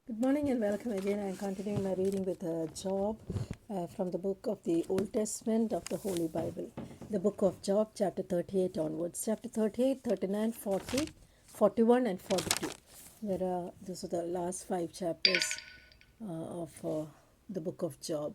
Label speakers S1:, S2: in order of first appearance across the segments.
S1: Good morning and welcome again. I'm continuing my reading with Job from the book of the Old Testament of the Holy Bible. The book of Job, chapter 38 onwards. Chapter 38, 39, 40, 41, and 42. These are the last five chapters of the book of Job.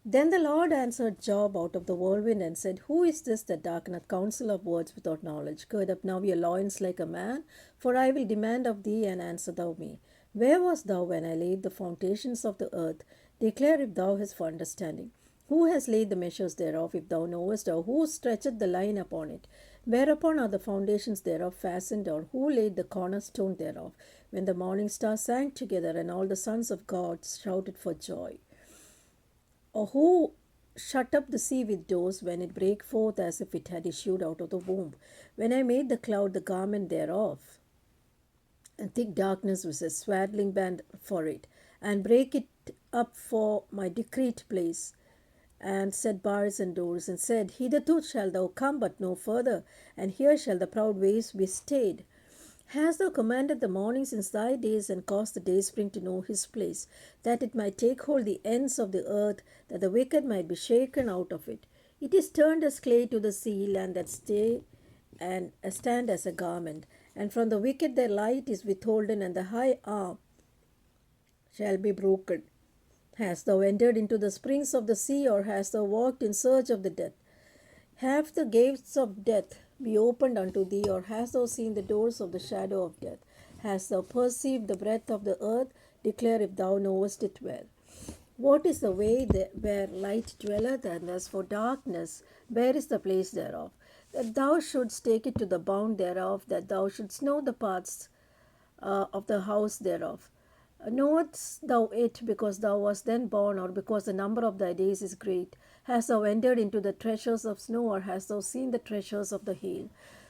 S1: Then the Lord answered Job out of the whirlwind and said, Who is this that darkeneth counsel of words without knowledge? Gird up now your loins like a man, for I will demand of thee, and answer thou me. Where wast thou when I laid the foundations of the earth? Declare if thou hast for understanding. Who has laid the measures thereof, if thou knowest, or who stretcheth the line upon it? Whereupon are the foundations thereof fastened, or who laid the cornerstone thereof? When the morning stars sang together, and all the sons of God shouted for joy. Or who shut up the sea with doors when it brake forth as if it had issued out of the womb? When I made the cloud the garment thereof, and thick darkness was a swaddling band for it, and break it up for my decreed place, and set bars and doors, and said, Hitherto shalt thou come, but no further, and here shall the proud ways be stayed. Hast thou commanded the morning since thy days, and caused the dayspring to know his place, that it might take hold the ends of the earth, that the wicked might be shaken out of it? It is turned as clay to the sea, and that stay and stand as a garment. And from the wicked their light is withholden, and the high arm shall be broken. Hast thou entered into the springs of the sea, or hast thou walked in search of the death? Have the gates of death be opened unto thee, or hast thou seen the doors of the shadow of death? Hast thou perceived the breadth of the earth? Declare if thou knowest it well. What is the way where light dwelleth, and as for darkness, where is the place thereof? That thou shouldst take it to the bound thereof, that thou shouldst know the paths of the house thereof. Knowest thou it because thou wast then born, or because the number of thy days is great? Hast thou entered into the treasures of snow, or hast thou seen the treasures of the hail,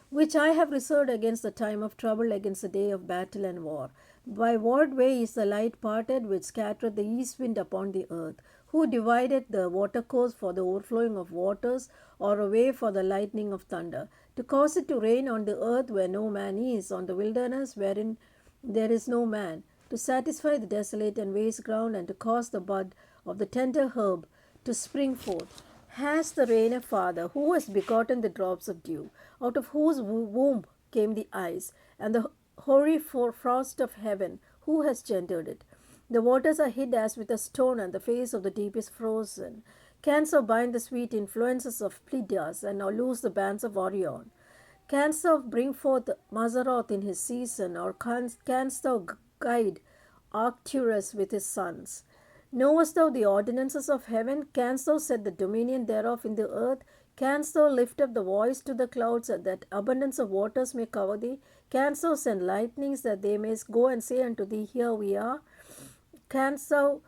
S1: which I have reserved against the time of trouble, against the day of battle and war? By what way is the light parted, which scattereth the east wind upon the earth? Who divided the watercourse for the overflowing of waters, or a way for the lightning of thunder? To cause it to rain on the earth where no man is, on the wilderness wherein there is no man, to satisfy the desolate and waste ground, and to cause the bud of the tender herb to spring forth. Has the rain a father, who has begotten the drops of dew, out of whose womb came the ice, and the hoary frost of heaven, who has gendered it? The waters are hid as with a stone, and the face of the deep is frozen. Canst thou bind the sweet influences of Pleiades, and now loose the bands of Orion? Canst thou bring forth Mazzaroth in his season, or canst thou guide Arcturus with his sons? Knowest thou the ordinances of heaven? Canst thou set the dominion thereof in the earth? Canst thou lift up the voice to the clouds, that abundance of waters may cover thee? Canst thou send lightnings, that they may go and say unto thee, Here we are? Canst thou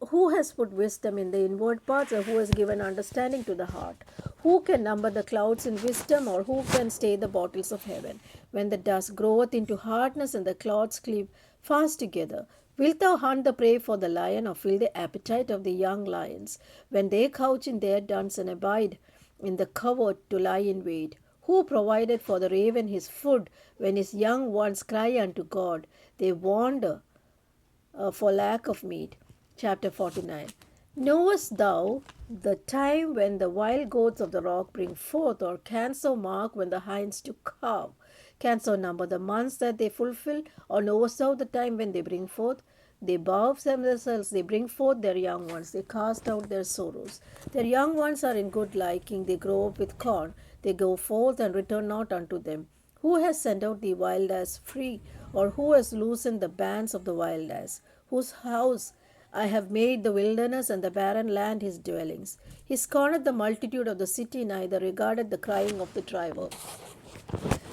S1: Who has put wisdom in the inward parts, or who has given understanding to the heart? Who can number the clouds in wisdom, or who can stay the bottles of heaven? When the dust groweth into hardness, and the clouds cleave fast together, wilt thou hunt the prey for the lion, or fill the appetite of the young lions? When they couch in their dens, and abide in the covert to lie in wait, who provided for the raven his food, when his young ones cry unto God? They wander for lack of meat. Chapter 49. Knowest thou the time when the wild goats of the rock bring forth, or canst thou mark when the hinds do calve? Canst thou number the months that they fulfill, or knowest thou the time when they bring forth? They bow themselves, they bring forth their young ones, they cast out their sorrows. Their young ones are in good liking, they grow up with corn, they go forth and return not unto them. Who has sent out the wild ass free, or who has loosened the bands of the wild ass? Whose house I have made the wilderness, and the barren land his dwellings. He scorneth the multitude of the city, neither regardeth the crying of the driver.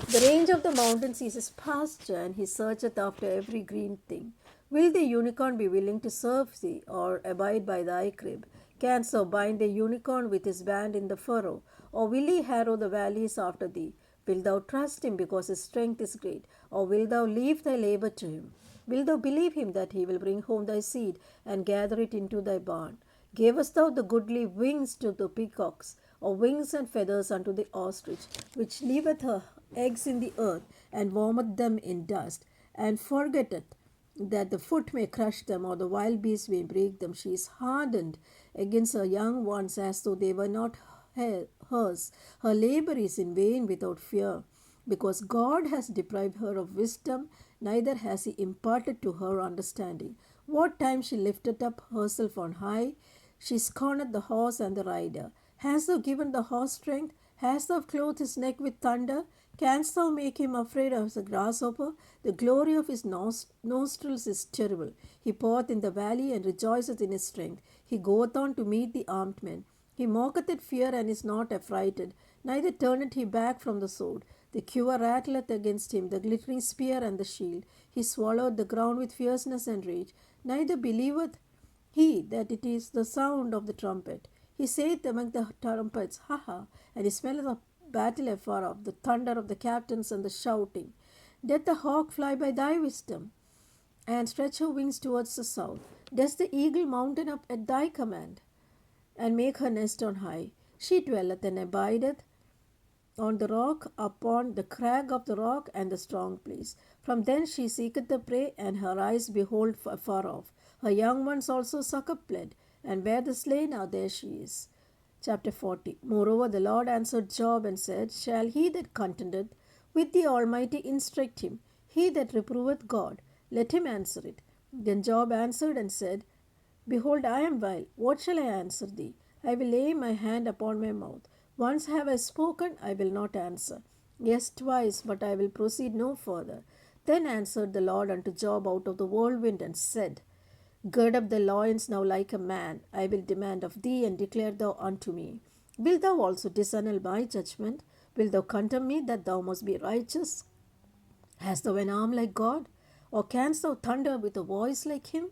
S1: The range of the mountains is his pasture, and he searcheth after every green thing. Will the unicorn be willing to serve thee, or abide by thy crib? Canst thou bind the unicorn with his band in the furrow, or will he harrow the valleys after thee? Wilt thou trust him because his strength is great, or wilt thou leave thy labor to him? Wilt thou believe him that he will bring home thy seed, and gather it into thy barn? Gavest thou the goodly wings to the peacocks, or wings and feathers unto the ostrich, which leaveth her eggs in the earth, and warmeth them in dust, and forgetteth that the foot may crush them, or the wild beast may break them. She is hardened against her young ones as though they were not hers. Her labor is in vain without fear, because God has deprived her of wisdom, neither has he imparted to her understanding. What time she lifted up herself on high, she scorned the horse and the rider. Hast thou given the horse strength? Hast thou clothed his neck with thunder? Canst thou make him afraid as a grasshopper? The glory of his nostrils is terrible. He poureth in the valley and rejoiceth in his strength. He goeth on to meet the armed men. He mocketh at fear and is not affrighted, neither turneth he back from the sword. The quiver rattleth against him, the glittering spear and the shield. He swallowed the ground with fierceness and rage, neither believeth he that it is the sound of the trumpet. He saith among the trumpets, Ha ha, and he smelleth of battle afar off, the thunder of the captains and the shouting. Doth the hawk fly by thy wisdom, and stretch her wings towards the south? Does the eagle mountain up at thy command, and make her nest on high? She dwelleth and abideth on the rock, upon the crag of the rock and the strong place. From thence she seeketh the prey, and her eyes behold afar off. Her young ones also suck up blood, and where the slain are, there she is. Chapter 40. Moreover, the Lord answered Job and said, Shall he that contendeth with the Almighty instruct him? He that reproveth God, let him answer it. Then Job answered and said, Behold, I am vile. What shall I answer thee? I will lay my hand upon my mouth. Once have I spoken, I will not answer. Yes, twice, but I will proceed no further. Then answered the Lord unto Job out of the whirlwind and said, Gird up thy loins now like a man. I will demand of thee, and declare thou unto me. Wilt thou also disannul my judgment? Wilt thou condemn me that thou must be righteous? Hast thou an arm like God? Or canst thou thunder with a voice like him?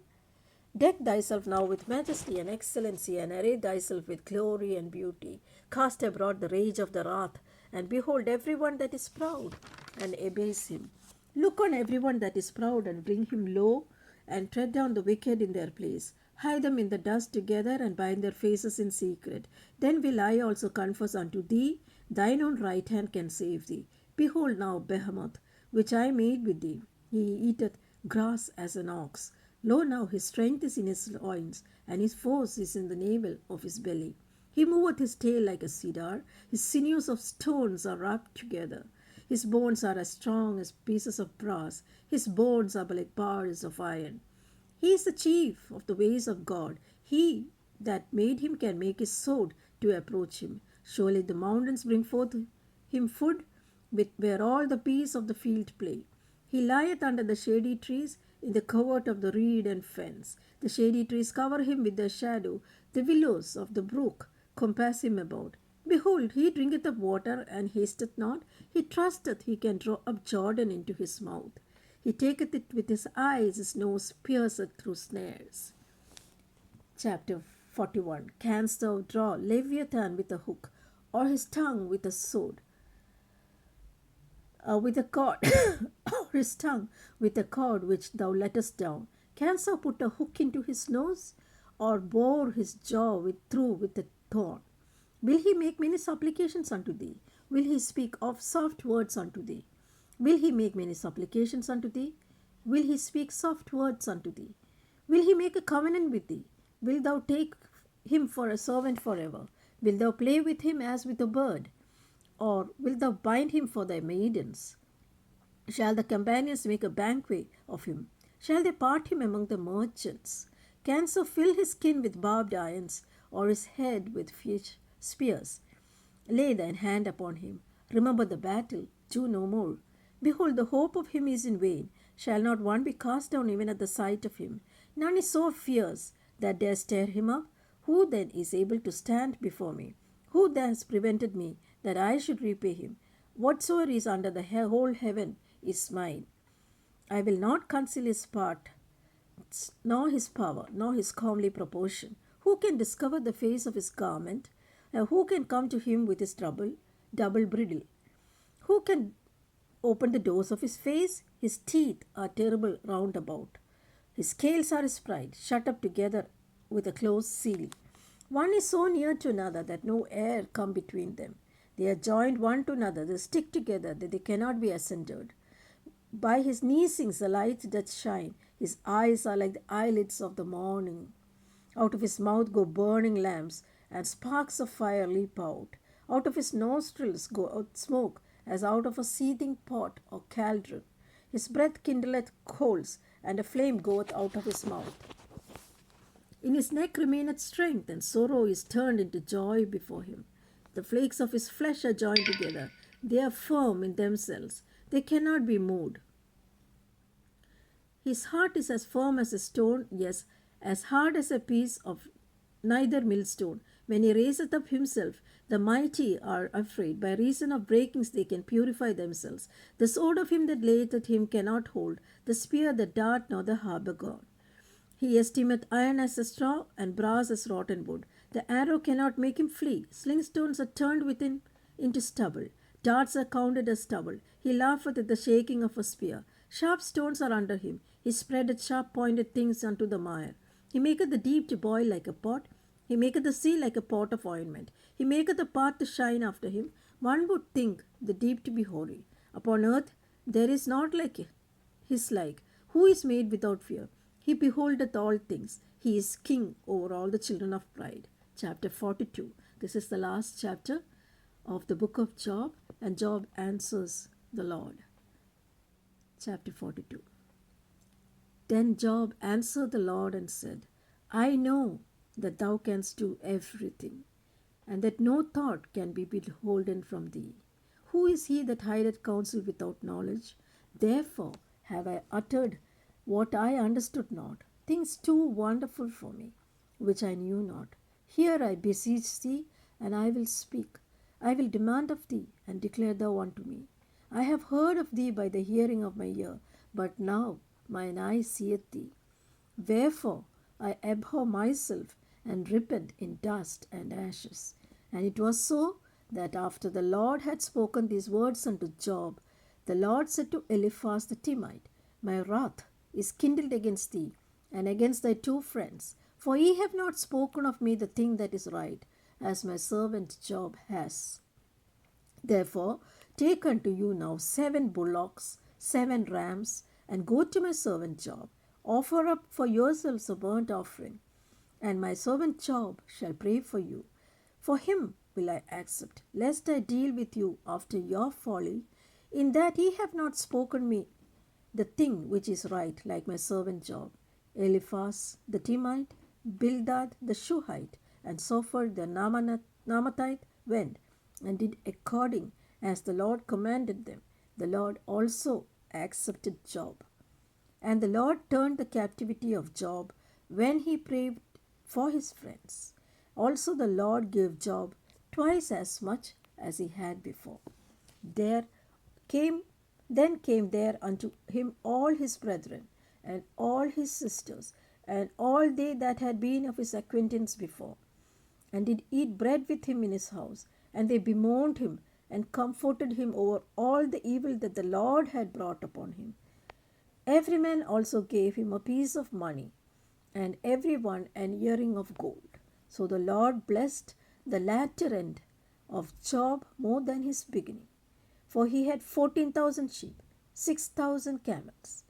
S1: Deck thyself now with majesty and excellency, and array thyself with glory and beauty. Cast abroad the rage of the wrath, and behold every one that is proud, and abase him. Look on every one that is proud, and bring him low, and tread down the wicked in their place. Hide them in the dust together, and bind their faces in secret. Then will I also confess unto thee, thine own right hand can save thee. Behold now Behemoth, which I made with thee. He eateth grass as an ox. Lo now his strength is in his loins, and his force is in the navel of his belly. He moveth his tail like a cedar, his sinews of stones are wrapped together. His bones are as strong as pieces of brass, his bones are like bars of iron. He is the chief of the ways of God. He that made him can make his sword to approach him. Surely the mountains bring forth him food, where all the beasts of the field play. He lieth under the shady trees, in the covert of the reed and fence. The shady trees cover him with their shadow. The willows of the brook compass him about. Behold, he drinketh of water, and hasteth not. He trusteth he can draw up Jordan into his mouth. He taketh it with his eyes, his nose pierceth through snares. Chapter 41. Canst thou draw Leviathan with a hook, or his tongue with a sword? With a cord, or his tongue with a cord which thou lettest down? Canst thou put a hook into his nose, or bore his jaw through with a thorn? Will he make many supplications unto thee? Will he speak of soft words unto thee? Will he make many supplications unto thee? Will he speak soft words unto thee? Will he make a covenant with thee? Wilt thou take him for a servant forever? Wilt thou play with him as with a bird? Or wilt thou bind him for thy maidens? Shall the companions make a banquet of him? Shall they part him among the merchants? Canst thou fill his skin with barbed irons, or his head with spears? Lay thine hand upon him. Remember the battle. Do no more. Behold, the hope of him is in vain. Shall not one be cast down even at the sight of him? None is so fierce that dares tear him up. Who then is able to stand before me? Who has prevented me that I should repay him? Whatsoever is under the whole heaven is mine. I will not conceal his part, nor his power, nor his comely proportion. Who can discover the face of his garment? Who can come to him with his double bridle? Who can open the doors of his face? His teeth are terrible round about. His scales are his pride, shut up together with a close seal. One is so near to another that no air come between them. They are joined one to another, they stick together, that they cannot be assendered. By his neesings the light doth shine. His eyes are like the eyelids of the morning. Out of his mouth go burning lamps, and sparks of fire leap out. Out of his nostrils go out smoke, as out of a seething pot or cauldron. His breath kindleth coals, and a flame goeth out of his mouth. In his neck remaineth strength, and sorrow is turned into joy before him. The flakes of his flesh are joined together. They are firm in themselves. They cannot be moved. His heart is as firm as a stone, yes, as hard as a piece of neither millstone. When he raiseth up himself, the mighty are afraid. By reason of breakings they can purify themselves. The sword of him that layeth at him cannot hold, the spear, the dart, nor the harbour gone. He esteemeth iron as a straw, and brass as rotten wood. The arrow cannot make him flee. Slingstones are turned within into stubble. Darts are counted as stubble. He laugheth at the shaking of a spear. Sharp stones are under him. He spreadeth sharp pointed things unto the mire. He maketh the deep to boil like a pot. He maketh the sea like a pot of ointment. He maketh the path to shine after him. One would think the deep to be hoary. Upon earth there is not like his like, who is made without fear. He beholdeth all things. He is king over all the children of pride. Chapter 42. This is the last chapter of the book of Job, and Job answers the Lord. Chapter 42. Then Job answered the Lord and said, I know that thou canst do everything, and that no thought can be withholden from thee. Who is he that hideth counsel without knowledge? Therefore have I uttered what I understood not, things too wonderful for me, which I knew not. Here I beseech thee, and I will speak. I will demand of thee, and declare thou unto me. I have heard of thee by the hearing of my ear, but now mine eye seeth thee. Wherefore I abhor myself, and repent in dust and ashes. And it was so, that after the Lord had spoken these words unto Job, the Lord said to Eliphaz the Timite, My wrath is kindled against thee, and against thy two friends, for ye have not spoken of me the thing that is right, as my servant Job has. Therefore take unto you now 7 bullocks, 7 rams, and go to my servant Job. Offer up for yourselves a burnt offering, and my servant Job shall pray for you. For him will I accept, lest I deal with you after your folly, in that ye have not spoken me the thing which is right, like my servant Job. Eliphaz the Timite, Bildad the Shuhite, and Sophar the Naamathite went and did according as the Lord commanded them. The Lord also accepted Job. And the Lord turned the captivity of Job when he prayed for his friends. Also the Lord gave Job twice as much as he had before. Then came there unto him all his brethren, and all his sisters, and all they that had been of his acquaintance before, and did eat bread with him in his house. And they bemoaned him, and comforted him over all the evil that the Lord had brought upon him. Every man also gave him a piece of money, and every one an earring of gold. So the Lord blessed the latter end of Job more than his beginning. For he had 14,000 sheep, 6,000 camels,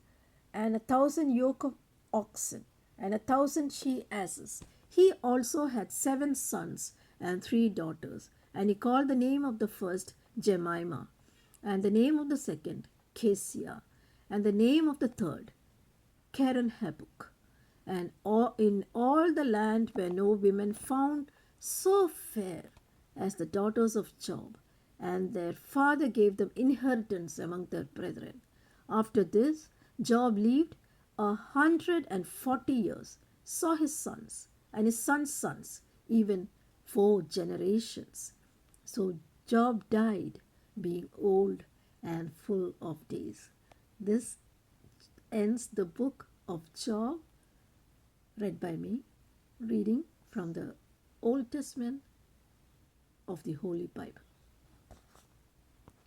S1: and 1,000 yoke of oxen, and 1,000 she asses. He also had 7 sons and 3 daughters, and he called the name of the first Jemimah, and the name of the second Keziah, and the name of the third Keren-Happuch. And in all the land were no women found so fair as the daughters of Job, and their father gave them inheritance among their brethren. After this, Job lived 140 years, saw his sons and his sons' sons, even 4 generations. So Job died, being old and full of days. This ends the book of Job, read by me, reading from the Old Testament of the Holy Bible.